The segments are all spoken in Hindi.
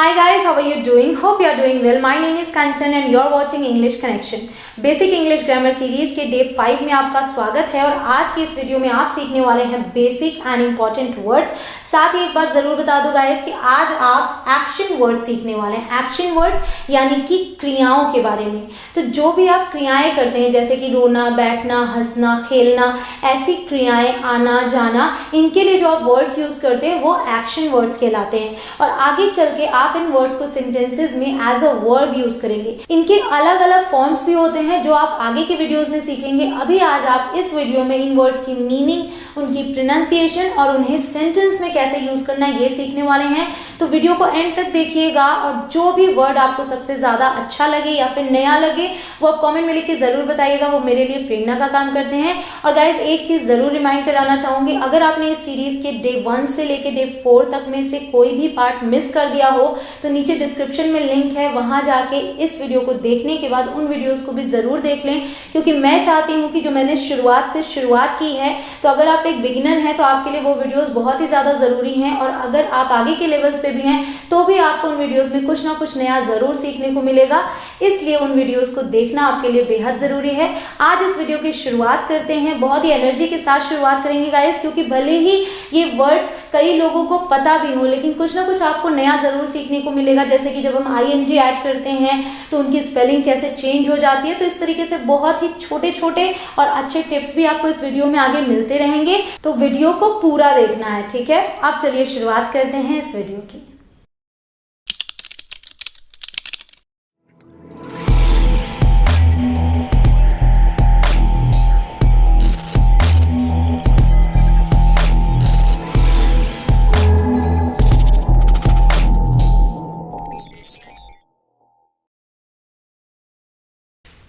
Hi guys, how are you doing? Hope you are doing well. My name is Kanchan and you are watching English Connection. Basic English grammar series के डे 5 में आपका स्वागत है और आज की इस वीडियो में आप सीखने वाले हैं बेसिक एंड इम्पॉर्टेंट वर्ड्स। साथ ही एक बात जरूर बता दूं गाइस कि आज आप एक्शन वर्ड सीखने वाले हैं। एक्शन वर्ड्स यानी कि क्रियाओं के बारे में। तो जो भी आप क्रियाएं करते हैं जैसे कि रोना, बैठना, हंसना, खेलना, ऐसी क्रियाएं, आना जाना, इनके लिए जो आप वर्ड्स यूज करते हैं वो एक्शन वर्ड्स कहलाते हैं। और आगे चल के आप इन वर्ड्स को सेंटेंसेस में एज अ वर्ब यूज करेंगे। इनके अलग अलग फॉर्म्स भी होते हैं जो आप आगे के वीडियोस में सीखेंगे। अभी आज आप इस वीडियो में इन वर्ड्स की मीनिंग, उनकी प्रोनाउंसिएशन और उन्हें सेंटेंस में कैसे यूज करना है ये सीखने वाले हैं। तो वीडियो को एंड तक देखिएगा और जो भी वर्ड आपको सबसे ज्यादा अच्छा लगे या फिर नया लगे वो आप कमेंट में लिख के जरूर बताइएगा, वो मेरे लिए प्रेरणा का काम करते हैं। और गाइज एक चीज जरूर रिमाइंड कराना चाहूंगी, अगर आपने इस सीरीज के डे 1 से लेके डे 4 तक में से कोई भी पार्ट मिस कर दिया हो तो नीचे डिस्क्रिप्शन में लिंक है, वहां जाके इस वीडियो को देखने के बाद उन वीडियोस को भी जरूर देख लें, क्योंकि मैं चाहती हूँ कि जो मैंने शुरुआत से शुरुआत की है, तो अगर आप एक बिगिनर हैं तो आपके लिए वो वीडियोस बहुत ही ज़्यादा ज़रूरी हैं। और अगर आप आगे के लेवल्स पे भी हैं तो भी आपको उन वीडियोस में कुछ ना कुछ नया ज़रूर सीखने को मिलेगा, इसलिए उन वीडियोस को देखना आपके लिए बेहद ज़रूरी है। आज इस वीडियो की शुरुआत करते हैं, बहुत ही एनर्जी के साथ शुरुआत करेंगे गाइस, क्योंकि भले ही ये वर्ड्स कई लोगों को पता भी हो लेकिन कुछ ना कुछ आपको नया ज़रूर सीखने को मिलेगा। जैसे कि जब हम ING ऐड करते हैं तो उनकी स्पेलिंग कैसे चेंज हो जाती है। तो इस तरीके से बहुत ही छोटे छोटे और अच्छे टिप्स भी आपको इस वीडियो में आगे मिलते रहेंगे, तो वीडियो को पूरा देखना है, ठीक है। अब चलिए शुरुआत करते हैं इस वीडियो की।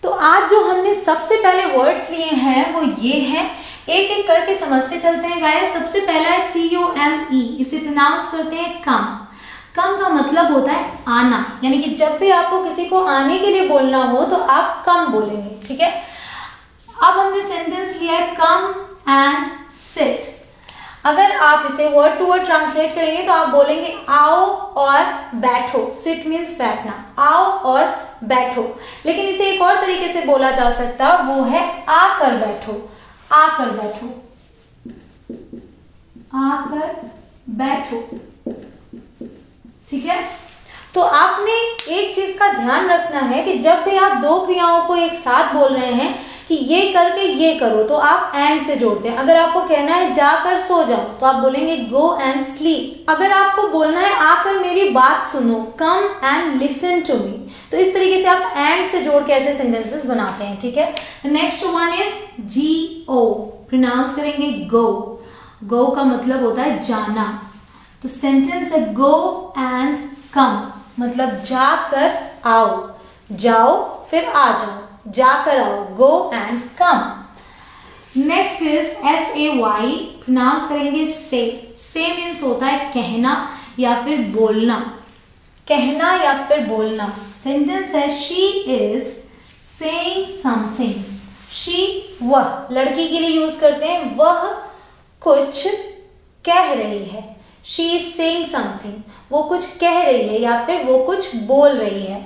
तो आज जो हमने सबसे पहले वर्ड्स लिए हैं वो ये हैं, एक एक करके समझते चलते हैं गाइस। सबसे पहला है COME, इसे प्रोनाउंस करते हैं कम। कम का मतलब होता है आना, यानी कि जब भी आपको किसी को आने के लिए बोलना हो तो आप कम बोलेंगे, ठीक है। अब हमने सेंटेंस लिया है कम एंड सिट। अगर आप इसे वर्ड टू वर्ड ट्रांसलेट करेंगे तो आप बोलेंगे आओ और बैठो। सिट मीन्स बैठना, आओ और बैठो। लेकिन इसे एक और तरीके से बोला जा सकता है, वो है आकर बैठो। आकर बैठो, आकर बैठो, ठीक है। तो आपने एक चीज का ध्यान रखना है कि जब भी आप दो क्रियाओं को एक साथ बोल रहे हैं कि ये करके ये करो, तो आप एंड से जोड़ते हैं। अगर आपको कहना है जाकर सो जाओ तो आप बोलेंगे गो एंड स्लीप। अगर आपको बोलना है आकर मेरी बात सुनो, come and listen to me, तो इस तरीके से आप एंड से जोड़ के ऐसे सेंटेंसेस बनाते हैं, ठीक है। Next one is GO, pronounce करेंगे गो। गो का मतलब होता है जाना, तो सेंटेंस है गो एंड कम, मतलब जाकर आओ, जाओ फिर आ जाओ, जाकर आओ, go and come. Next is SAY, pronounce करेंगे से। से मीन्स होता है कहना या फिर बोलना, कहना या फिर बोलना। सेंटेंस है she is saying something. She वह, लड़की के लिए यूज करते हैं, वह कुछ कह रही है। शी इज सेइंग समथिंग, वो कुछ कह रही है या फिर वो कुछ बोल रही है।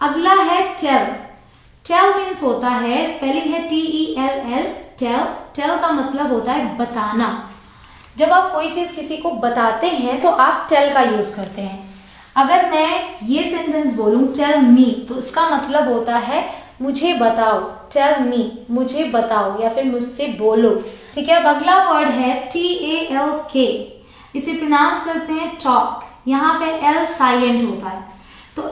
अगला है टेल। टेल मीन्स होता है, स्पेलिंग है TELL, टेल। टेल का मतलब होता है बताना। जब आप कोई चीज किसी को बताते हैं तो आप टेल का यूज करते हैं। अगर मैं ये सेंटेंस बोलूं टेल मी, तो इसका मतलब होता है मुझे बताओ। टेल मी, मुझे बताओ या फिर मुझसे बोलो, ठीक है। अब अगला वर्ड है TALK, इसे प्रोनाउंस करते हैं टॉक। यहाँ पे L साइलेंट होता है, तो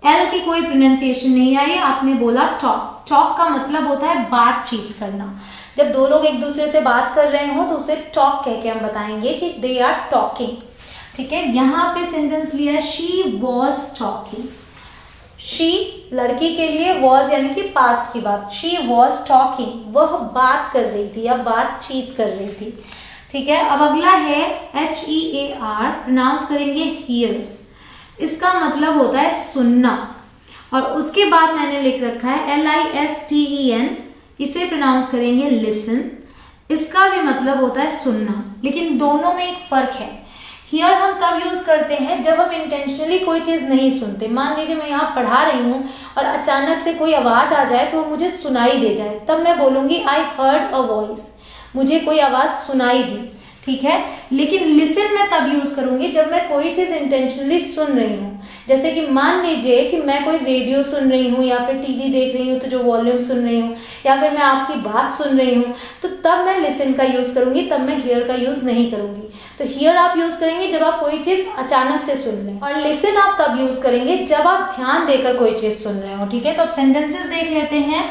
L की कोई प्रोनाउंसिएशन नहीं आई, आपने बोला टॉक। टॉक का मतलब होता है बातचीत करना। जब दो लोग एक दूसरे से बात कर रहे हो तो उसे टॉक कह के हम बताएंगे कि दे आर टॉकिंग, ठीक है। यहाँ पे सेंटेंस लिया शी वॉज टॉकिंग। शी लड़की के लिए, वॉज यानी कि पास्ट की बात, शी वॉज टॉकिंग, वह बात कर रही थी या बातचीत कर रही थी, ठीक है। अब अगला है HEAR, प्रोनाउंस करेंगे हियर। इसका मतलब होता है सुनना। और उसके बाद मैंने लिख रखा है LISTEN, इसे प्रोनाउंस करेंगे लिसन। इसका भी मतलब होता है सुनना, लेकिन दोनों में एक फर्क है। हियर हम तब यूज करते हैं जब हम इंटेंशनली कोई चीज नहीं सुनते। मान लीजिए मैं यहाँ पढ़ा रही हूँ और अचानक से कोई आवाज आ जाए तो वो मुझे सुनाई दे जाए, तब मैं बोलूंगी आई हर्ड अ वॉइस, मुझे कोई आवाज सुनाई दी, ठीक है। लेकिन लिसन मैं तब यूज करूंगी जब मैं कोई चीज इंटेंशनली सुन रही हूँ। जैसे कि मान लीजिए कि मैं कोई रेडियो सुन रही हूँ या फिर टीवी देख रही हूँ तो जो वॉल्यूम सुन रही हूँ, या फिर मैं आपकी बात सुन रही हूँ, तो तब मैं लिसन का यूज करूंगी, तब मैं हियर का यूज नहीं करूंगी। तो हियर आप यूज करेंगे जब आप कोई चीज अचानक से सुन रहे हैं, और लिसन आप तब यूज करेंगे जब आप ध्यान देकर कोई चीज सुन रहे हो, ठीक है। तो अब सेंटेंसेस देख लेते हैं।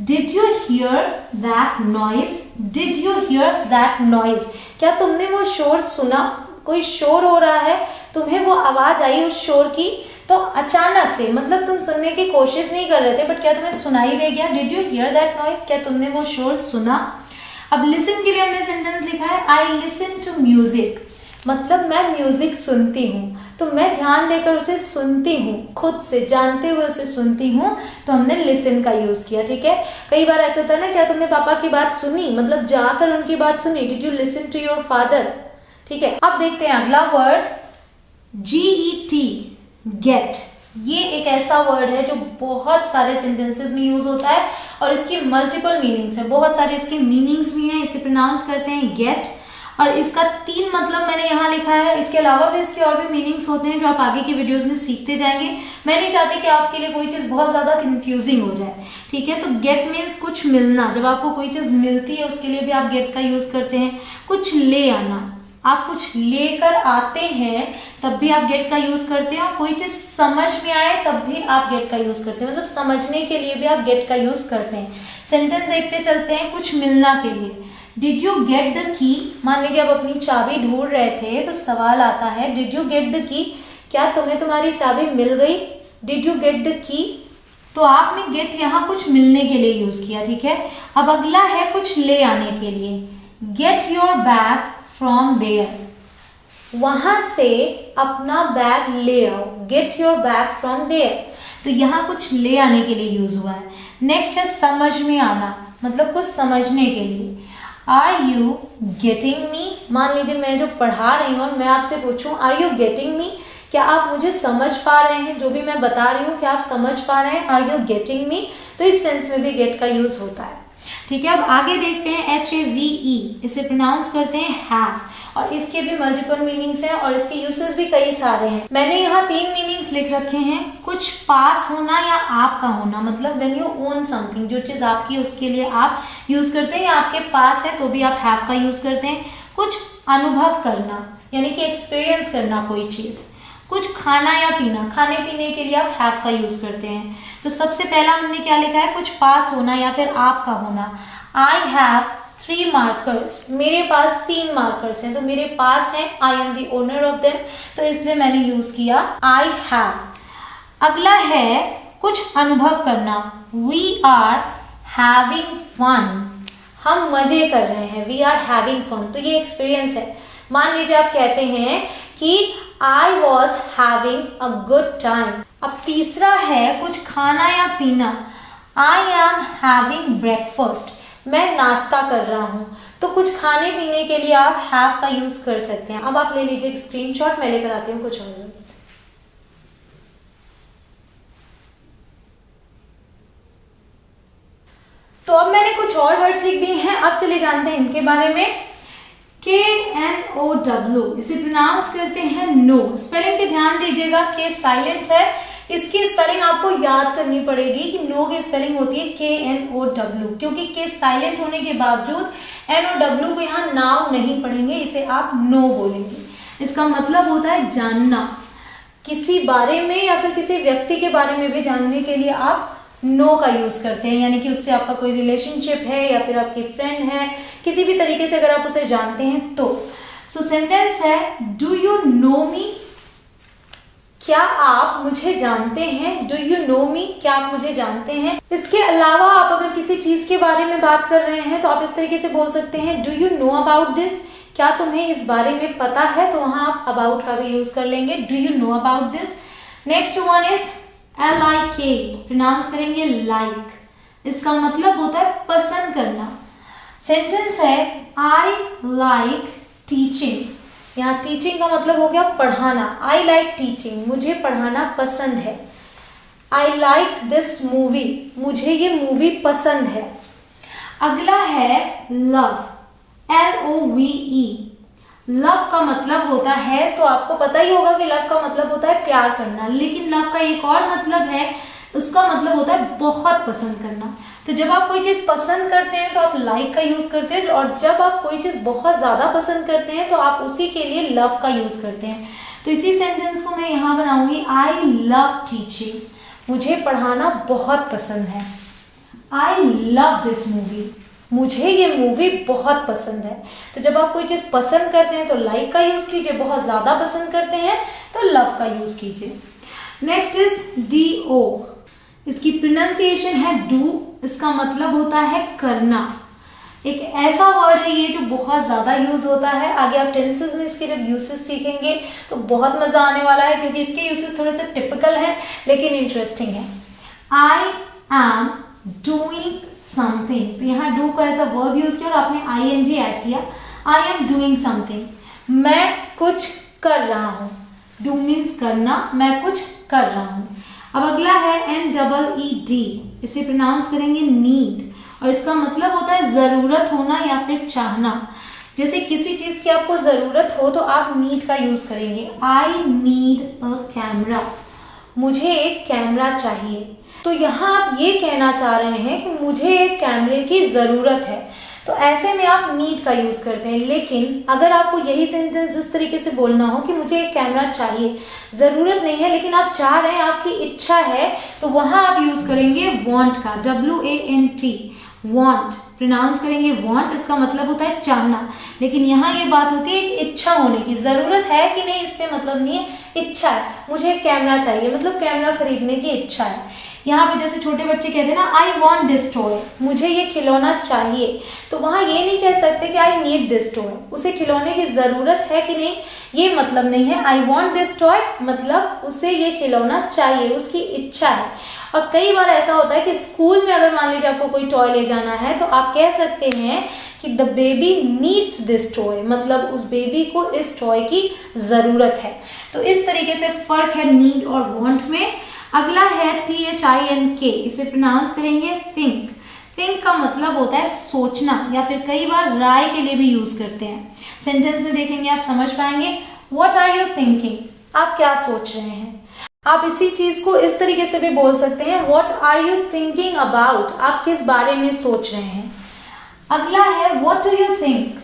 Did you hear that noise? Did you hear that noise? क्या तुमने वो शोर सुना? कोई शोर हो रहा है, तुम्हें वो आवाज आई उस शोर की, तो अचानक से, मतलब तुम सुनने की कोशिश नहीं कर रहे थे, बट क्या तुम्हें सुनाई दे गया? Did you hear that noise? क्या तुमने वो शोर सुना? अब लिसन के लिए हमने सेंटेंस लिखा है I listen to music, मतलब मैं म्यूजिक सुनती हूँ, तो मैं ध्यान देकर उसे सुनती हूँ, खुद से जानते हुए उसे सुनती हूँ, तो हमने लिसन का यूज किया, ठीक है। कई बार ऐसा होता है ना, क्या तुमने पापा की बात सुनी, मतलब जाकर उनकी बात सुनी, did you listen to your father, ठीक है। अब देखते हैं अगला वर्ड GET, गेट। ये एक ऐसा वर्ड है जो बहुत सारे सेंटेंसेस में यूज होता है और इसकी मल्टीपल मीनिंग्स है, बहुत सारे इसके मीनिंग्स भी हैं। इसे प्रोनाउंस करते हैं गेट, और इसका 3 मतलब मैंने यहाँ लिखा है। इसके अलावा भी इसके और भी मीनिंग्स होते हैं जो आप आगे की वीडियोस में सीखते जाएंगे। मैं नहीं चाहती कि आपके लिए कोई चीज़ बहुत ज़्यादा कंफ्यूजिंग हो जाए, ठीक है। तो गेट मीन्स कुछ मिलना, जब आपको कोई चीज़ मिलती है उसके लिए भी आप गेट का यूज़ करते हैं। कुछ ले आना, आप कुछ लेकर आते हैं तब भी आप गेट का यूज़ करते हैं, और कोई चीज़ समझ में आए तब भी आप गेट का यूज़ करते हैं, मतलब समझने के लिए भी आप गेट का यूज़ करते हैं। सेंटेंस देखते चलते हैं। कुछ मिलना के लिए, did you get the key, मान लीजिए आप अपनी चाबी ढूंढ रहे थे तो सवाल आता है did you get the key, क्या तुम्हें तुम्हारी चाबी मिल गई? Did you get the key, तो आपने गेट यहाँ कुछ मिलने के लिए यूज किया, ठीक है। अब अगला है कुछ ले आने के लिए, get your bag from there, वहां से अपना बैग ले आओ, get your bag from there, तो यहाँ कुछ ले आने के लिए यूज हुआ है। नेक्स्ट है समझ में आना, मतलब कुछ समझने के लिए, आर यू गेटिंग मी, मान लीजिए मैं जो पढ़ा रही हूँ और मैं आपसे पूछूं आर यू गेटिंग मी, क्या आप मुझे समझ पा रहे हैं, जो भी मैं बता रही हूँ क्या आप समझ पा रहे हैं, आर यू गेटिंग मी, तो इस सेंस में भी गेट का यूज होता है, ठीक है। अब आगे देखते हैं HAVE, इसे प्रोनाउंस करते हैं हैव, और इसके भी मल्टीपल मीनिंग्स हैं और इसके यूसेस भी कई सारे हैं। मैंने यहाँ 3 मीनिंग्स लिख रखे हैं। कुछ पास होना या आपका होना, मतलब व्हेन यू ओन समथिंग, जो चीज़ आपकी है उसके लिए आप यूज़ करते हैं, या आपके पास है तो भी आप हैव का यूज़ करते हैं। कुछ अनुभव करना, यानी कि एक्सपीरियंस करना कोई चीज़। कुछ खाना या पीना, खाने पीने के लिए आप हैव का यूज़ करते हैं। तो सबसे पहला हमने क्या लिखा है, कुछ पास होना या फिर आपका होना। आई हैव 3 मार्कर्स, मेरे पास 3 मार्कर्स हैं, तो मेरे पास हैं, I am the owner of them, तो इसलिए मैंने यूज किया आई हैव। अगला है कुछ अनुभव करना, वी आर हैविंग फन, हम मजे कर रहे हैं, वी आर हैविंग फन, तो ये एक्सपीरियंस है। मान लीजिए आप कहते हैं कि I was having a good time. अब तीसरा है कुछ खाना या पीना, आई एम हैविंग ब्रेकफास्ट, मैं नाश्ता कर रहा हूँ, तो कुछ खाने पीने के लिए आप हैव का यूज कर सकते हैं। अब आप ले लीजिए एक स्क्रीनशॉट, मैं लेकर आती हूँ कुछ और वर्ड्स। तो अब मैंने कुछ और वर्ड्स लिख दिए हैं, अब चले जानते हैं इनके बारे में। KNOW, इसे प्रोनाउंस करते हैं नो। स्पेलिंग पे ध्यान दीजिएगा, के साइलेंट है, इसकी स्पेलिंग आपको याद करनी पड़ेगी कि नो की स्पेलिंग होती है KNOW, क्योंकि के साइलेंट होने के बावजूद NOW को यहाँ नाउ नहीं पढ़ेंगे, इसे आप नो बोलेंगे। इसका मतलब होता है जानना, किसी बारे में या फिर किसी व्यक्ति के बारे में भी जानने के लिए आप नो का यूज करते हैं, यानी कि उससे आपका कोई रिलेशनशिप है या फिर आपकी फ्रेंड है, किसी भी तरीके से अगर आप उसे जानते हैं तो। सो सेंटेंस है डू यू नो मी, क्या आप मुझे जानते हैं, डू यू नो मी, क्या आप मुझे जानते हैं। इसके अलावा आप अगर किसी चीज के बारे में बात कर रहे हैं तो आप इस तरीके से बोल सकते हैं do you know about this, क्या तुम्हें इस बारे में पता है, तो वहां आप अबाउट का भी यूज कर लेंगे, do you know about this. Next one is LIK, pronounce करेंगे लाइक, इसका मतलब होता है पसंद करना। सेंटेंस है आई लाइक टीचिंग, यहाँ टीचिंग का मतलब हो गया पढ़ाना। आई लाइक टीचिंग, मुझे पढ़ाना पसंद है। आई लाइक दिस मूवी, मुझे ये मूवी पसंद है। अगला है लव, LOVE। लव का मतलब होता है, तो आपको पता ही होगा कि लव का मतलब होता है प्यार करना, लेकिन लव का एक और मतलब है, उसका मतलब होता है बहुत पसंद करना। तो जब आप कोई चीज़ पसंद करते हैं तो आप लाइक का यूज़ करते हैं, और जब आप कोई चीज़ बहुत ज़्यादा पसंद करते हैं तो आप उसी के लिए लव का यूज़ करते हैं। तो इसी सेंटेंस को मैं यहाँ बनाऊंगी, आई लव टीचिंग, मुझे पढ़ाना बहुत पसंद है। आई लव दिस मूवी, मुझे ये मूवी बहुत पसंद है। तो जब आप कोई चीज़ पसंद करते हैं तो लाइक का यूज़ कीजिए, बहुत ज़्यादा पसंद करते हैं तो लव का यूज़ कीजिए। नेक्स्ट इज DO, इसकी प्रोनाउंसिएशन है डू, इसका मतलब होता है करना। एक ऐसा वर्ड है ये जो बहुत ज़्यादा यूज़ होता है। आगे आप टेंसेस में इसके जब यूसेस सीखेंगे तो बहुत मज़ा आने वाला है, क्योंकि इसके यूसेस थोड़े से टिपिकल हैं लेकिन इंटरेस्टिंग है। आई एम डूइंग समथिंग, तो यहाँ डू का एज अ वर्ब यूज किया और आपने ING ऐड किया। आई एम डूइंग समथिंग, मैं कुछ कर रहा हूँ। डू मीन्स करना, मैं कुछ कर रहा हूँ। अब अगला है NEED, इसे प्रोनाउंस करेंगे नीड, और इसका मतलब होता है ज़रूरत होना या फिर चाहना। जैसे किसी चीज़ की आपको ज़रूरत हो तो आप नीड का यूज़ करेंगे। आई नीड अ कैमरा, मुझे एक कैमरा चाहिए। तो यहाँ आप ये कहना चाह रहे हैं कि मुझे एक कैमरे की ज़रूरत है, तो ऐसे में आप नीड का यूज़ करते हैं। लेकिन अगर आपको यही सेंटेंस इस तरीके से बोलना हो कि मुझे एक कैमरा चाहिए, ज़रूरत नहीं है लेकिन आप चाह रहे हैं, आपकी इच्छा है, तो वहाँ आप यूज़ करेंगे वांट का, WANT, वांट प्रोनाउंस करेंगे वांट, इसका मतलब होता है चाहना। लेकिन यहाँ ये बात होती है एक इच्छा होने की, ज़रूरत है कि नहीं इससे मतलब नहीं है, इच्छा है, मुझे एक कैमरा चाहिए, मतलब कैमरा खरीदने की इच्छा है। यहाँ पे जैसे छोटे बच्चे कहते हैं ना, आई वॉन्ट दिस टॉय, मुझे ये खिलौना चाहिए, तो वहाँ ये नहीं कह सकते कि आई नीड दिस टॉय, उसे खिलौने की ज़रूरत है कि नहीं ये मतलब नहीं है। आई वॉन्ट दिस टॉय मतलब उसे ये खिलौना चाहिए, उसकी इच्छा है। और कई बार ऐसा होता है कि स्कूल में अगर मान लीजिए आपको कोई टॉय ले जाना है तो आप कह सकते हैं कि the baby needs this toy, मतलब उस बेबी को इस टॉय की ज़रूरत है। तो इस तरीके से फ़र्क है नीड और वॉन्ट में। अगला है THINK, इसे प्रोनाउंस करेंगे थिंक। थिंक का मतलब होता है सोचना, या फिर कई बार राय के लिए भी यूज़ करते हैं। सेंटेंस में देखेंगे आप समझ पाएंगे। व्हाट आर यू थिंकिंग, आप क्या सोच रहे हैं। आप इसी चीज़ को इस तरीके से भी बोल सकते हैं, what are you thinking about, आप किस बारे में सोच रहे हैं। अगला है व्हाट डू यू थिंक,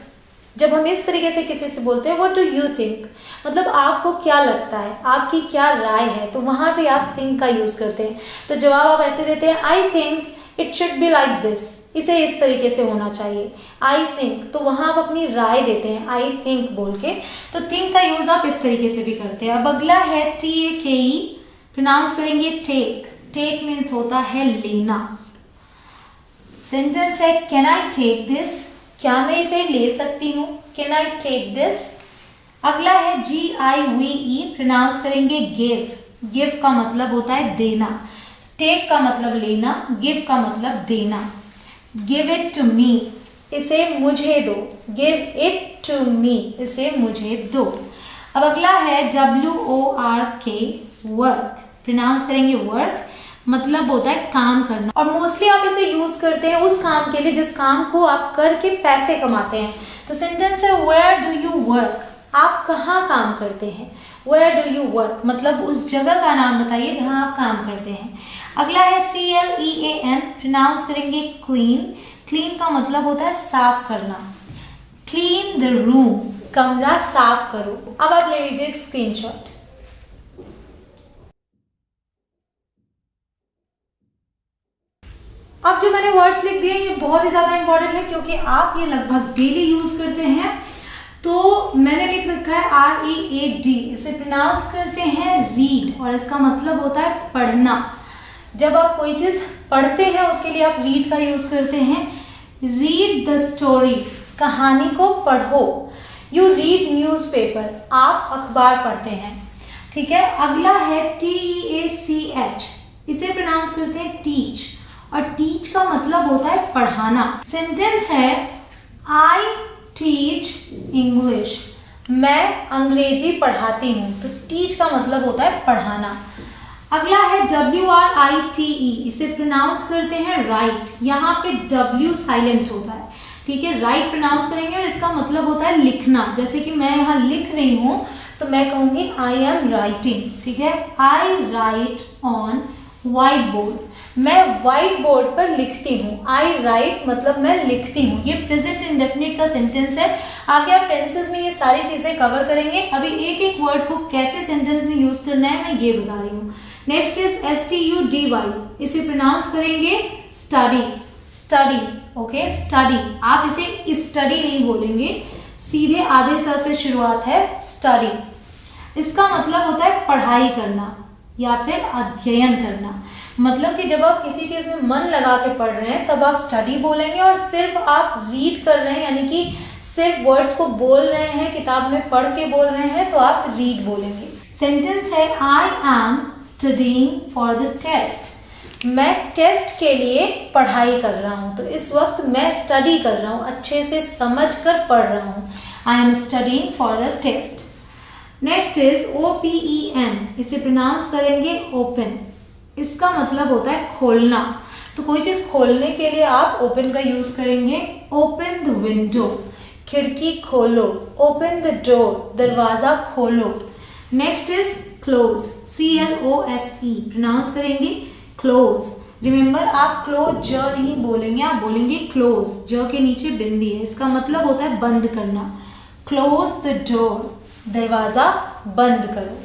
जब हम इस तरीके से किसी से बोलते हैं व्हाट डू यू थिंक, मतलब आपको क्या लगता है, आपकी क्या राय है, तो वहाँ पे आप थिंक का यूज़ करते हैं। तो जवाब आप ऐसे देते हैं, I think it should be like this, इसे इस तरीके से होना चाहिए। आई थिंक, तो वहाँ आप अपनी राय देते हैं आई थिंक बोल के, तो थिंक का यूज़ आप इस तरीके से भी करते हैं। अब अगला है TAKE, प्रोनाउंस करेंगे टेक। टेक मीन्स होता है लेना। सेंटेंस है कैन आई टेक दिस, क्या मैं इसे ले सकती हूँ, कैन आई टेक दिस। अगला है GIVE, प्रोनाउंस करेंगे गिव। गिव का मतलब होता है देना। टेक का मतलब लेना, गिव का मतलब देना। गिव इट टू मी, इसे मुझे दो। गिव इट टू मी, इसे मुझे दो। अब अगला है WORK, वर्क। प्रोनाउंस करेंगे वर्क, मतलब होता है काम करना, और मोस्टली आप इसे यूज करते हैं उस काम के लिए जिस काम को आप करके पैसे कमाते हैं। तो सेंटेंस है वेयर डू यू वर्क, आप कहाँ काम करते हैं। वेयर डू यू वर्क मतलब उस जगह का नाम बताइए जहाँ आप काम करते हैं। अगला है CLEAN, प्रोनाउंस करेंगे क्लीन। क्लीन का मतलब होता है साफ करना। क्लीन द रूम, कमरा साफ करो। अब आप ले लीजिए एक स्क्रीनशॉट। अब जो मैंने वर्ड्स लिख दिए ये बहुत ही ज़्यादा इंपॉर्टेंट है क्योंकि आप ये लगभग डेली यूज़ करते हैं। तो मैंने लिख रखा है READ, इसे प्रोनाउंस करते हैं रीड, और इसका मतलब होता है पढ़ना। जब आप कोई चीज़ पढ़ते हैं उसके लिए आप रीड का यूज़ करते हैं। रीड द स्टोरी, कहानी को पढ़ो। यू रीड न्यूज़पेपर, आप अखबार पढ़ते हैं। ठीक है। अगला है TEACH, इसे प्रोनाउंस करते हैं टीच, और टीच का मतलब होता है पढ़ाना। सेंटेंस है आई टीच इंग्लिश, मैं अंग्रेजी पढ़ाती हूँ। तो टीच का मतलब होता है पढ़ाना। अगला है WRITE, इसे प्रोनाउंस करते हैं राइट। यहाँ पे W साइलेंट होता है, ठीक है। राइट प्रोनाउंस करेंगे और इसका मतलब होता है लिखना। जैसे कि मैं यहाँ लिख रही हूँ तो मैं कहूँगी आई एम राइटिंग, ठीक है। आई राइट ऑन व्हाइट बोर्ड, मैं व्हाइट बोर्ड पर लिखती हूँ। आई राइट मतलब मैं लिखती हूँ। ये प्रेजेंट इंडेफिनिट का सेंटेंस है। आगे आप टेंसेस में ये सारी चीजें कवर करेंगे। अभी एक एक वर्ड को कैसे सेंटेंस में यूज करना है मैं ये बता रही हूँ। नेक्स्ट इज STUDY, इसे प्रोनाउंस करेंगे स्टडी, स्टडी, ओके, स्टडी। आप इसे स्टडी नहीं बोलेंगे, सीधे आधे स से शुरुआत है, स्टडी। इसका मतलब होता है पढ़ाई करना या फिर अध्ययन करना। मतलब कि जब आप किसी चीज में मन लगा के पढ़ रहे हैं तब आप स्टडी बोलेंगे, और सिर्फ आप रीड कर रहे हैं यानी कि सिर्फ वर्ड्स को बोल रहे हैं, किताब में पढ़ के बोल रहे हैं, तो आप रीड बोलेंगे। सेंटेंस है I am studying for the test, मैं टेस्ट के लिए पढ़ाई कर रहा हूँ। तो इस वक्त मैं स्टडी कर रहा हूँ, अच्छे से समझ कर पढ़ रहा हूँ। I am studying for the test. Next is OPEN, इसे प्रोनाउंस करेंगे ओपन। इसका मतलब होता है खोलना। तो कोई चीज खोलने के लिए आप ओपन का यूज करेंगे। ओपन द विंडो, खिड़की खोलो। ओपन द डोर, दरवाजा खोलो। Next is close, CLOSE, pronounce करेंगे क्लोज। रिमेंबर आप क्लोज ज नहीं बोलेंगे, आप बोलेंगे क्लोज, ज के नीचे बिंदी है। इसका मतलब होता है बंद करना। क्लोज द डोर, दरवाजा बंद करो।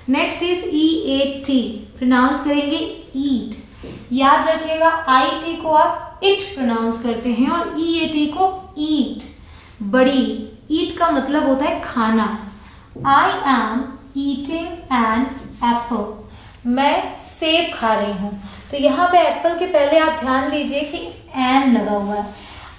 नेक्स्ट इज EAT, प्रोनाउंस करेंगे ईट। याद रखिएगा IT को आप इट प्रोनाउंस करते हैं और EAT को ईट। बड़ी, ईट का मतलब होता है खाना। I am eating an apple, मैं सेब खा रही हूँ। तो यहाँ पे एप्पल के पहले आप ध्यान दीजिए कि एन लगा हुआ है।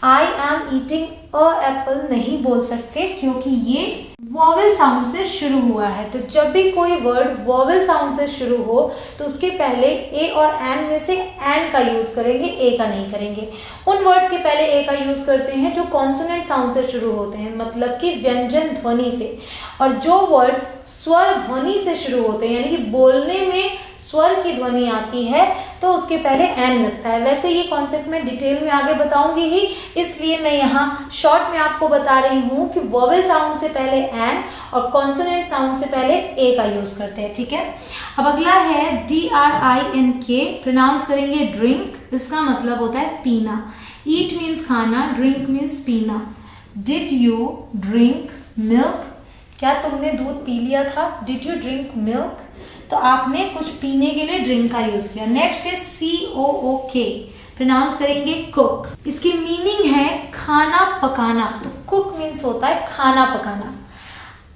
I am eating a Apple नहीं बोल सकते क्योंकि ये वॉवेल साउंड से शुरू हुआ है। तो जब भी कोई वर्ड वॉवेल साउंड से शुरू हो तो उसके पहले ए और एन में से एन का यूज करेंगे, ए का नहीं करेंगे। उन वर्ड्स के पहले ए का यूज करते हैं जो कॉन्सोनेंट साउंड से शुरू होते हैं, मतलब कि व्यंजन ध्वनि से। और जो वर्ड्स स्वर ध्वनि से शुरू होते हैं यानी कि बोलने में स्वर की ध्वनि आती है तो उसके पहले एन लगता है। वैसे ये कॉन्सेप्ट मैं डिटेल में आगे बताऊंगी ही, इसलिए मैं यहाँ शॉर्ट में आपको बता रही हूँ कि वॉवेल साउंड से पहले एन और कॉन्सोनेंट साउंड से पहले ए का यूज करते हैं, ठीक है। अब अगला है DRINK, प्रोनाउंस करेंगे ड्रिंक। इसका मतलब होता है पीना। ईट मीन्स खाना, ड्रिंक मीन्स पीना। डिड यू ड्रिंक मिल्क, क्या तुमने दूध पी लिया था। डिड यू ड्रिंक मिल्क, तो आपने कुछ पीने के लिए ड्रिंक का यूज किया। नेक्स्ट इज COOK, प्रोनाउंस करेंगे कुक। इसकी मीनिंग है खाना पकाना। तो कुक मीन्स होता है खाना पकाना।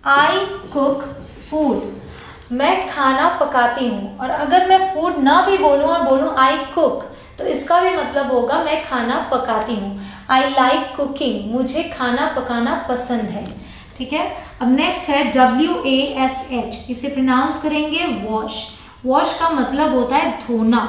आई कुक फूड, मैं खाना पकाती हूँ। और अगर मैं फूड ना भी बोलूँ और बोलूँ आई कुक, तो इसका भी मतलब होगा मैं खाना पकाती हूँ। आई लाइक कुकिंग, मुझे खाना पकाना पसंद है, ठीक है। अब नेक्स्ट है WASH, इसे प्रोनाउंस करेंगे वॉश। वॉश का मतलब होता है धोना।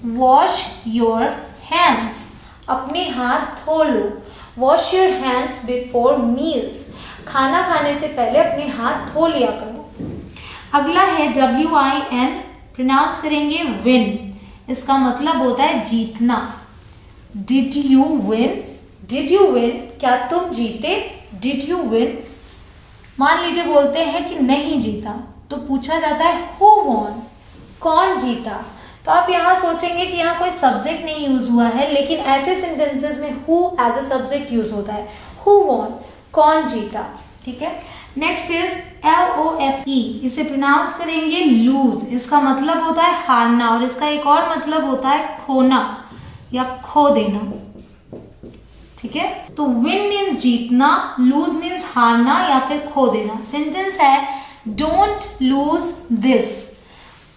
वॉश योर हैंड्स, अपने हाथ धो लो। Wash your hands before meals, खाना खाने से पहले अपने हाथ धो लिया करो। अगला है WIN, प्रोनाउंस करेंगे विन। इसका मतलब होता है जीतना। Did you win, did you win, क्या तुम जीते। डिड यू विन, मान लीजिए बोलते हैं कि नहीं जीता तो पूछा जाता है हु वॉन, कौन जीता। तो आप यहाँ सोचेंगे कि यहाँ कोई सब्जेक्ट नहीं यूज हुआ है, लेकिन ऐसे सेंटेंसेस में who as a subject use होता है। हु वॉन, कौन जीता, ठीक है। नेक्स्ट इज LOSE, इसे प्रोनाउंस करेंगे लूज। इसका मतलब होता है हारना और इसका एक और मतलब होता है खोना या खो देना, ठीक है। तो विन मीन्स जीतना, लूज मीन्स हारना या फिर खो देना। सेंटेंस है डोंट लूज दिस,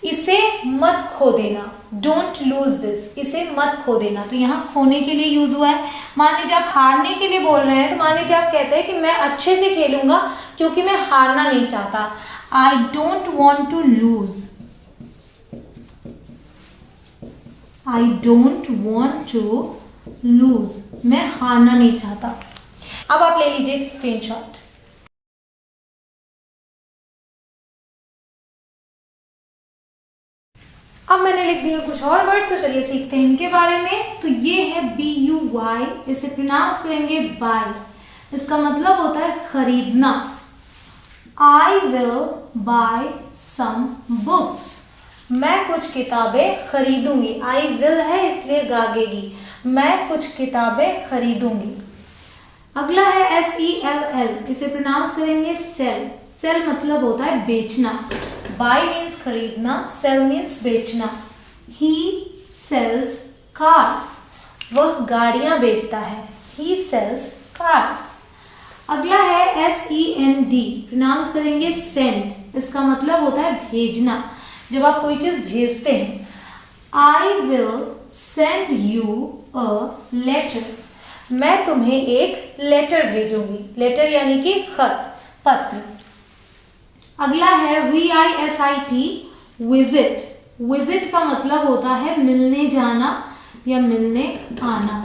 इसे मत खो देना। डोंट लूज दिस, इसे मत खो देना। तो यहाँ खोने के लिए यूज हुआ है। मान लीजिए आप हारने के लिए बोल रहे हैं, तो मान लीजिए आप कहते हैं कि मैं अच्छे से खेलूंगा क्योंकि मैं हारना नहीं चाहता। I don't want to lose, I don't want to lose, मैं हारना नहीं चाहता। अब आप ले लीजिए एक स्क्रीनशॉट। अब मैंने लिख दिए कुछ और वर्ड, तो चलिए सीखते हैं इनके बारे में। तो ये है BUY, इसे प्रोनाउंस करेंगे बाय। इसका मतलब होता है खरीदना। I will buy some books, मैं कुछ किताबें खरीदूंगी। I will है इसलिए गागेगी, मैं कुछ किताबें खरीदूंगी। अगला है SELL, इसे प्रोनाउंस करेंगे सेल। सेल मतलब होता है बेचना। बाय मीन्स खरीदना, सेल मीन्स बेचना। He sells cars, वह गाड़ियां बेचता है। He sells cars। अगला है SEND, प्रोनाउंस करेंगे सेंड। इसका मतलब होता है भेजना, जब आप कोई चीज भेजते हैं। I will send you a letter, मैं तुम्हें एक लेटर भेजूंगी। लेटर यानी कि खत, पत्र। अगला है VISIT, विजिट। विजिट का मतलब होता है मिलने जाना या मिलने आना,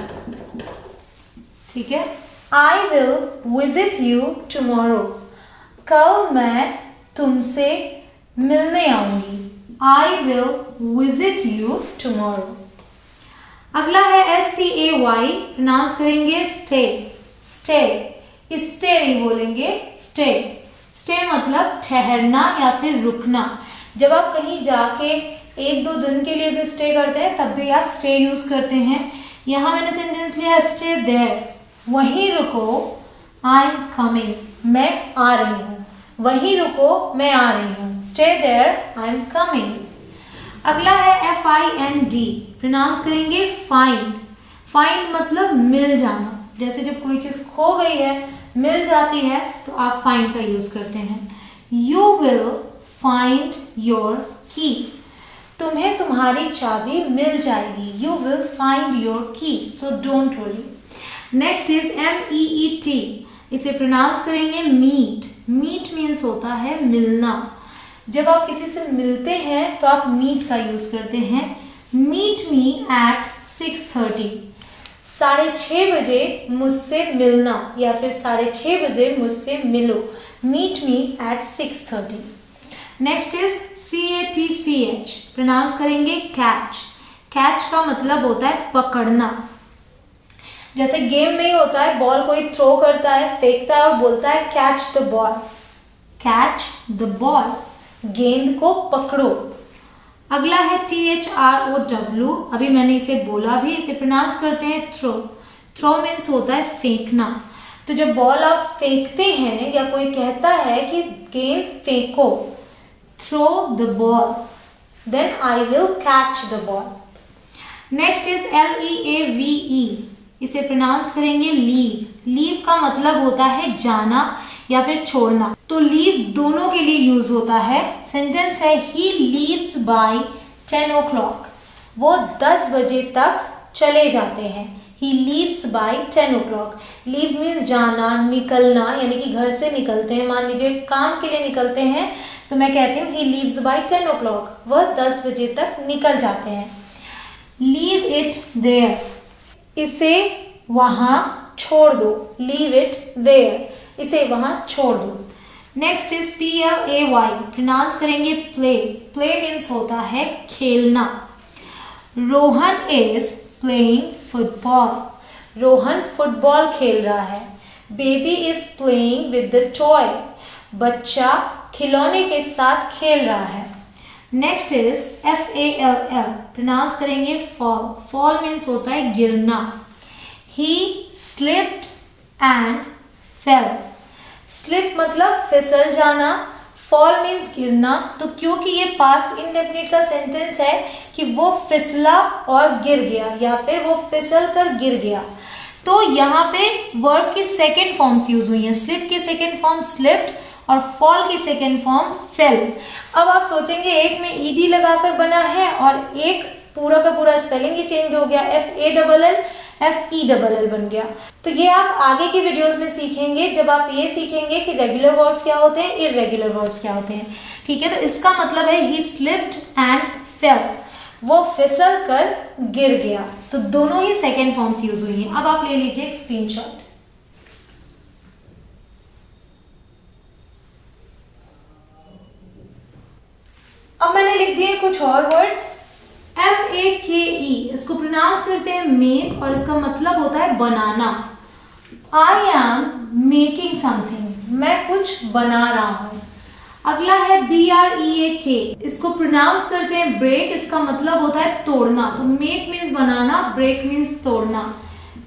ठीक है। I will visit you tomorrow, कल मैं तुमसे मिलने आऊंगी। I will visit you tomorrow। अगला है STAY, प्रोनाउंस करेंगे स्टे। स्टे, स्टे नहीं बोलेंगे, स्टे। स्टे मतलब ठहरना या फिर रुकना। जब आप कहीं जाके 1-2 दिन के लिए भी स्टे करते हैं तब भी आप स्टे यूज करते हैं। यहाँ मैंने सेंटेंस लिया स्टे देयर, वहीं रुको। आई एम कमिंग, मैं आ रही हूँ। वहीं रुको, मैं आ रही हूँ। Stay there, I am coming. अगला है FIND, प्रोनाउंस करेंगे फाइंड। फाइंड मतलब मिल जाना। जैसे जब कोई चीज खो गई है, मिल जाती है, तो आप फाइंड का यूज करते हैं। यू विल फाइंड योर की, तुम्हें तुम्हारी चाबी मिल जाएगी। यू विल फाइंड योर की, so don't worry. Next is MEET, इसे प्रोनाउंस करेंगे मीट। मीट मीन्स होता है मिलना। जब आप किसी से मिलते हैं तो आप मीट का यूज करते हैं। मीट मी एट 6:30, 6:30 बजे मुझसे मिलना या फिर 6:30 बजे मुझसे मिलो। Meet me at 6:30। Next is CATCH, pronounce करेंगे कैच। कैच का मतलब होता है पकड़ना। जैसे गेम में ही होता है, बॉल कोई थ्रो करता है, फेंकता है और बोलता है catch the ball. Catch the ball, गेंद को पकड़ो। अगला है THROW, अभी मैंने इसे बोला भी, इसे प्रोनाउंस करते हैं थ्रो। थ्रो मीन्स होता है फेंकना। तो जब बॉल आप फेंकते हैं या कोई कहता है कि गेंद फेंको, throw the ball, then I will catch the ball. Next is LEAVE, इसे प्रोनाउंस करेंगे लीव। लीव का मतलब होता है जाना या फिर छोड़ना। तो लीव दोनों के लिए यूज होता है। सेंटेंस है ही लीव्स बाय 10 o'clock, वो 10 बजे तक चले जाते हैं। He leaves by 10 o'clock। Leave means जाना, निकलना, यानी कि घर से निकलते हैं। मान लीजिए काम के लिए निकलते हैं तो मैं कहती हूँ ही लीव्स बाय 10 o'clock, वह 10 बजे तक निकल जाते हैं। लीव इट देयर, इसे वहां छोड़ दो। लीव इट देयर, इसे वहां छोड़ दो। नेक्स्ट इज PLAY, प्रोनाउंस करेंगे प्ले। प्ले मीन्स होता है खेलना। Rohan is playing football, Rohan football खेल रहा है। Baby is playing with the toy, बच्चा खिलौने के साथ खेल रहा है। नेक्स्ट इज FALL, प्रोनाउंस करेंगे फॉल। फॉल मीन्स होता है गिरना। ही स्लिप्ड एंड फेल। स्लिप मतलब फिसल जाना, फॉल मीन्स गिरना। तो क्योंकि ये पास्ट इंडेफिनिट का सेंटेंस है कि वो फिसला और गिर गया या फिर वो फिसल कर गिर गया, तो यहाँ पे वर्ब की सेकेंड फॉर्म्स यूज हुई हैं। स्लिप की सेकेंड फॉर्म स्लिप्ड और फॉल की सेकेंड फॉर्म फेल। अब आप सोचेंगे एक में ED लगाकर बना है और एक पूरा का पूरा स्पेलिंग ही चेंज हो गया, FALL FELL बन गया। तो ये आप आगे की वीडियोस में सीखेंगे, जब आप ये सीखेंगे कि रेगुलर वर्ब्स क्या होते हैं, इररेगुलर वर्ब्स क्या होते हैं। ठीक है, तो इसका मतलब है ही स्लिप्ड एंड फेल, वो फिसल कर गिर गया। तो दोनों ही सेकेंड फॉर्म्स यूज हुई हैं। अब आप ले लीजिए एक स्क्रीनशॉट। अब मैंने लिख दिए कुछ और वर्ड्स, MAKE इसको प्रोनाउंस करते हैं मेक और इसका मतलब होता है बनाना। आई एम मेकिंग समथिंग, मैं कुछ बना रहा हूं। अगला है BREAK, इसको प्रोनाउंस करते हैं ब्रेक, इसका मतलब होता है तोड़ना। तो मेक मीन्स बनाना, ब्रेक मीन्स तोड़ना।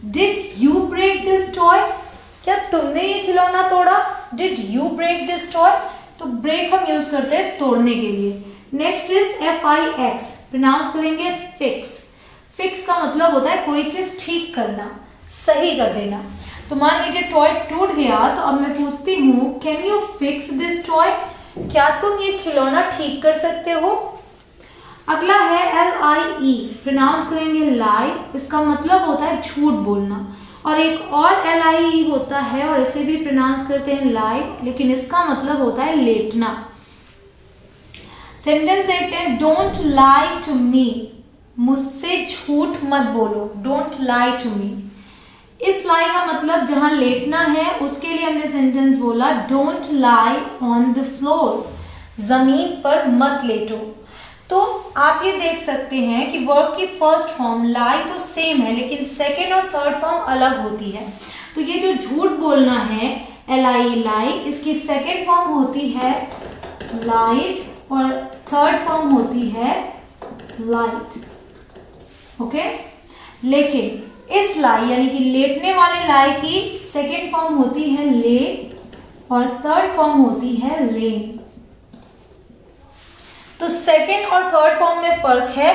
Did you break this toy, क्या तुमने ये खिलौना तोड़ा? Did you break this toy, तो ब्रेक हम यूज करते हैं तोड़ने के लिए। नेक्स्ट इज FIX, प्रोनाउंस करेंगे फिक्स। फिक्स का मतलब होता है कोई चीज ठीक करना, सही कर देना। तो मान लीजिए टॉय टूट गया, तो अब मैं पूछती हूँ can you fix this toy, क्या तुम ये खिलौना ठीक कर सकते हो? अगला है LIE, प्रोनाउंस करेंगे लाई, इसका मतलब होता है झूठ बोलना। और एक और LIE होता है और इसे भी प्रोनाउंस करते हैं लाई, लेकिन इसका मतलब होता है लेटना। सेंटेंस देखते हैं, डोंट लाई टू मी, मुझसे झूठ मत बोलो, डोंट लाई टू मी। इस लाई का मतलब जहां लेटना है उसके लिए हमने सेंटेंस बोला don't lie on the floor, जमीन पर मत लेटो। तो आप ये देख सकते हैं कि वर्ब की फर्स्ट फॉर्म लाई तो सेम है, लेकिन सेकेंड और थर्ड फॉर्म अलग होती है। तो ये जो झूठ बोलना है LIE लाई, इसकी सेकेंड फॉर्म होती है लाइट और थर्ड फॉर्म होती है लाइट। ओके, लेकिन इस लाई यानी कि लेटने वाले लाई की सेकेंड फॉर्म होती है ले और थर्ड फॉर्म होती है लेन। तो सेकेंड और थर्ड फॉर्म में फर्क है,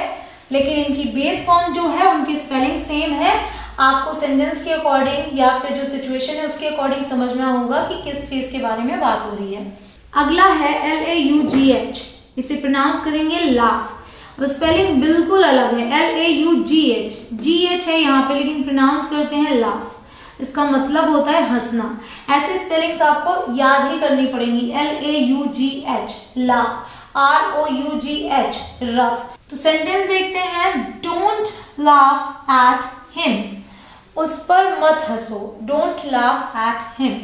लेकिन इनकी बेस फॉर्म जो है उनकी स्पेलिंग सेम है। आपको सेंटेंस के अकॉर्डिंग या फिर जो सिचुएशन है उसके अकॉर्डिंग समझना होगा कि किस चीज के बारे में बात हो रही है। अगला है LAUGH, इसे प्रोनाउंस करेंगे लाफ। अब स्पेलिंग बिल्कुल अलग है, LAUGH, GH है यहाँ पे लेकिन प्रोनाउंस करते हैं लाफ। इसका मतलब होता है हंसना। ऐसे स्पेलिंग्स आपको याद ही करनी पड़ेंगी, LAUGH लाफ, ROUGH रफ। तो सेंटेंस देखते हैं, डोंट लाफ एट हिम, उस पर मत हंसो, डोंट लाफ एट हिम।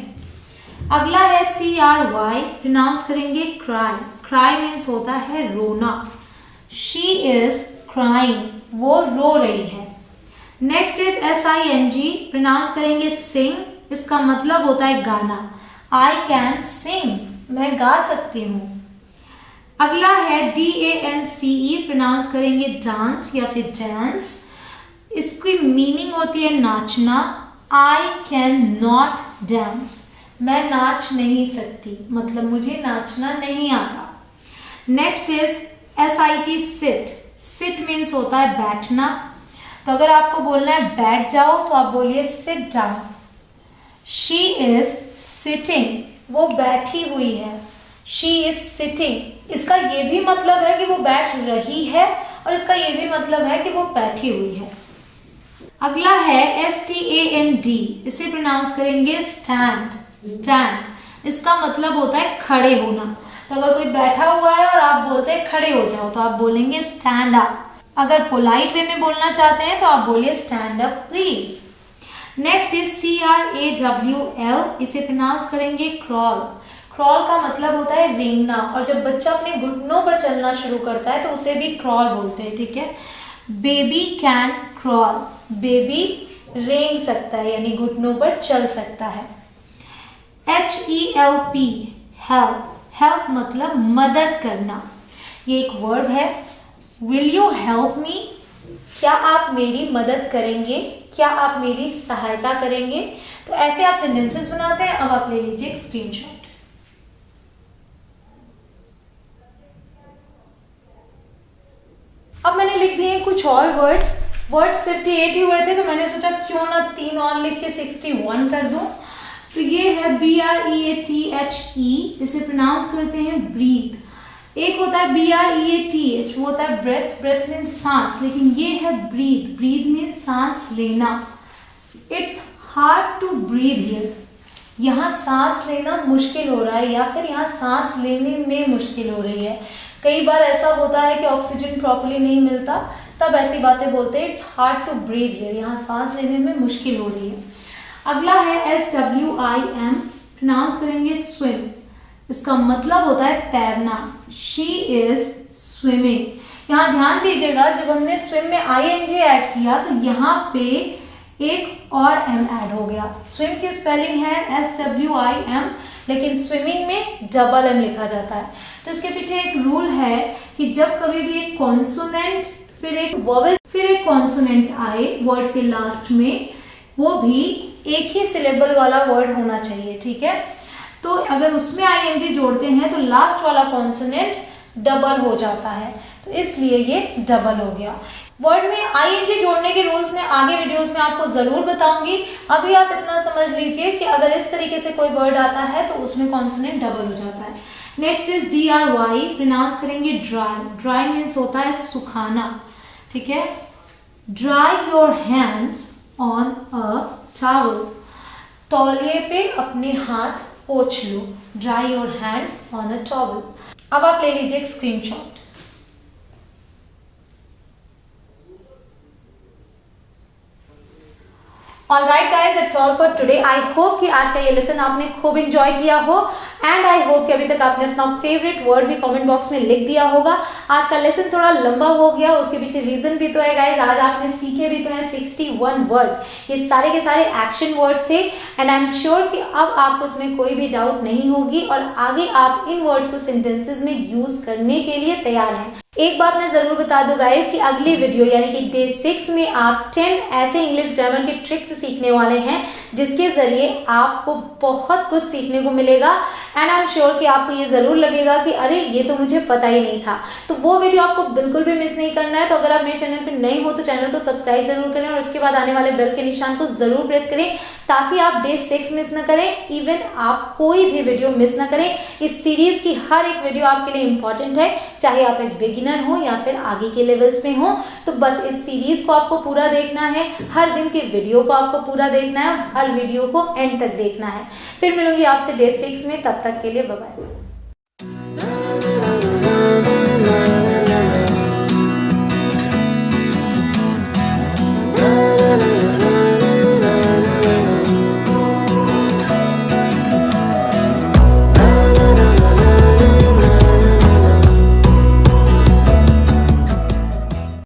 अगला है CRY, प्रोनाउंस करेंगे क्राई। क्राई मीन्स होता है रोना। शी इज क्राइंग, वो रो रही है। नेक्स्ट इज SING, प्रोनाउंस करेंगे सिंग, इसका मतलब होता है गाना। आई कैन सिंग, मैं गा सकती हूँ। अगला है DANCE, प्रोनाउंस करेंगे डांस या फिर डांस, इसकी मीनिंग होती है नाचना। आई कैन नॉट डांस, मैं नाच नहीं सकती, मतलब मुझे नाचना नहीं आता। Next is SIT sit. Sit means होता है बैठना। तो अगर आपको बोलना है बैठ जाओ तो आप बोलिए sit down. She is sitting, वो बैठी हुई है, शी इज सिटिंग। इसका ये भी मतलब है कि वो बैठ रही है और इसका ये भी मतलब है कि वो बैठी हुई है। अगला है STAND, इसे प्रोनाउंस करेंगे स्टैंड। स्टैंड इसका मतलब होता है खड़े होना। तो अगर कोई बैठा हुआ है और आप बोलते हैं खड़े हो जाओ तो आप बोलेंगे स्टैंड अप। अगर पोलाइट वे में बोलना चाहते हैं तो आप बोलिए stand up please. Next is CRAWL, इसे प्रोनाउंस करेंगे क्रॉल। क्रॉल का मतलब होता है रेंगना, और जब बच्चा अपने घुटनों पर चलना शुरू करता है तो उसे भी क्रॉल बोलते हैं, ठीक है। बेबी कैन क्रॉल, बेबी रेंग सकता है यानी घुटनों पर चल सकता है। HELP, help. हेल्प मतलब मदद करना, ये एक वर्ब है। विल यू हेल्प मी, क्या आप मेरी मदद करेंगे, क्या आप मेरी सहायता करेंगे। तो ऐसे आप सेंटेंसेस बनाते हैं। अब आप ले लीजिए एक स्क्रीनशॉट। अब मैंने लिख दिए कुछ और वर्ड्स 58 ही हुए थे, तो मैंने सोचा क्यों ना 3 और लिख के 61 कर दूं। तो ये है BREATHE, इसे प्रोनाउंस करते हैं ब्रीथ। एक होता है BREATH, वो होता है ब्रेथ। ब्रेथ मीन्स सांस, लेकिन ये है ब्रीथ। ब्रीथ मीन्स सांस लेना। It's hard to breathe here, यहाँ सांस लेना मुश्किल हो रहा है या फिर यहाँ सांस लेने में मुश्किल हो रही है। कई बार ऐसा होता है कि ऑक्सीजन प्रॉपर्ली नहीं मिलता, तब ऐसी बातें बोलते हैं, it's hard to breathe here, यहाँ सांस लेने में मुश्किल हो रही है। अगला है SWIM, प्रोनाउंस करेंगे स्विम। इसका मतलब होता है तैरना। शी इज स्विमिंग, यहाँ ध्यान दीजिएगा, जब हमने स्विम में ing ऐड किया तो यहाँ पे एक और m ऐड हो गया। स्विम की स्पेलिंग है SWIM, लेकिन स्विमिंग में डबल m लिखा जाता है। तो इसके पीछे एक रूल है कि जब कभी भी एक कॉन्सोनेंट फिर एक वोवेल फिर एक कॉन्सोनेंट आए वर्ड के लास्ट में, वो भी एक ही सिलेबल वाला वर्ड होना चाहिए, ठीक है। तो अगर उसमें ing जोड़ते हैं तो लास्ट वाला कॉन्सोनेंट डबल हो जाता है, तो इसलिए ये डबल हो गया। वर्ड में ing जोड़ने के रूल्स में आगे वीडियोस में आपको जरूर बताऊंगी। अभी आप इतना समझ लीजिए कि अगर इस तरीके से कोई वर्ड आता है तो उसमें कॉन्सोनेंट डबल हो जाता है। नेक्स्ट इज DRY, प्रोनाउंस करेंगे ड्राई। ड्राई मीन्स होता है सुखाना, ठीक है। Dry your hands on a towel, तौलिए पे अपने हाथ पोंछ लो। Dry your hands on a towel. अब आप ले लीजिए एक screenshot. Alright guys, that's all for today. I hope कि आज का ये लेसन आपने खूब एंजॉय किया हो एंड आई होप कि अभी तक आपने अपना फेवरेट वर्ड भी कमेंट बॉक्स में लिख दिया होगा। आज का लेसन थोड़ा लंबा हो गया, उसके पीछे रीजन भी तो है गाइज। आज आपने सीखे भी तो हैं 61 वर्ड्स, ये सारे के सारे एक्शन वर्ड्स थे एंड आई एम श्योर कि अब आपको उसमें कोई भी डाउट नहीं होगी और आगे आप इन वर्ड्स को सेंटेंसेस में यूज करने के लिए तैयार हैं। एक बात मैं जरूर बता दूं गाइस कि अगली वीडियो यानी कि डे 6 में आप 10 ऐसे इंग्लिश ग्रामर के ट्रिक्स सीखने वाले हैं जिसके जरिए आपको बहुत कुछ सीखने को मिलेगा एंड आई एम श्योर कि आपको ये जरूर लगेगा कि अरे ये तो मुझे पता ही नहीं था। तो वो वीडियो आपको बिल्कुल भी मिस नहीं करना है। तो अगर आप मेरे चैनल पर नए हो तो चैनल को सब्सक्राइब जरूर करें और उसके बाद आने वाले बेल के निशान को जरूर प्रेस करें ताकि आप डे 6 मिस न करें, इवन आप कोई भी वीडियो मिस न करें। इस सीरीज की हर एक वीडियो आपके लिए इंपॉर्टेंट है, चाहे आप एक बिगिनर हो या फिर आगे के लेवल्स में हो। तो बस इस सीरीज को आपको पूरा देखना है, हर दिन के वीडियो को आपको पूरा देखना है, हर वीडियो को एंड तक देखना है। फिर मिलूंगी आपसे डे 6 में, तब तक के लिए बाय बाय।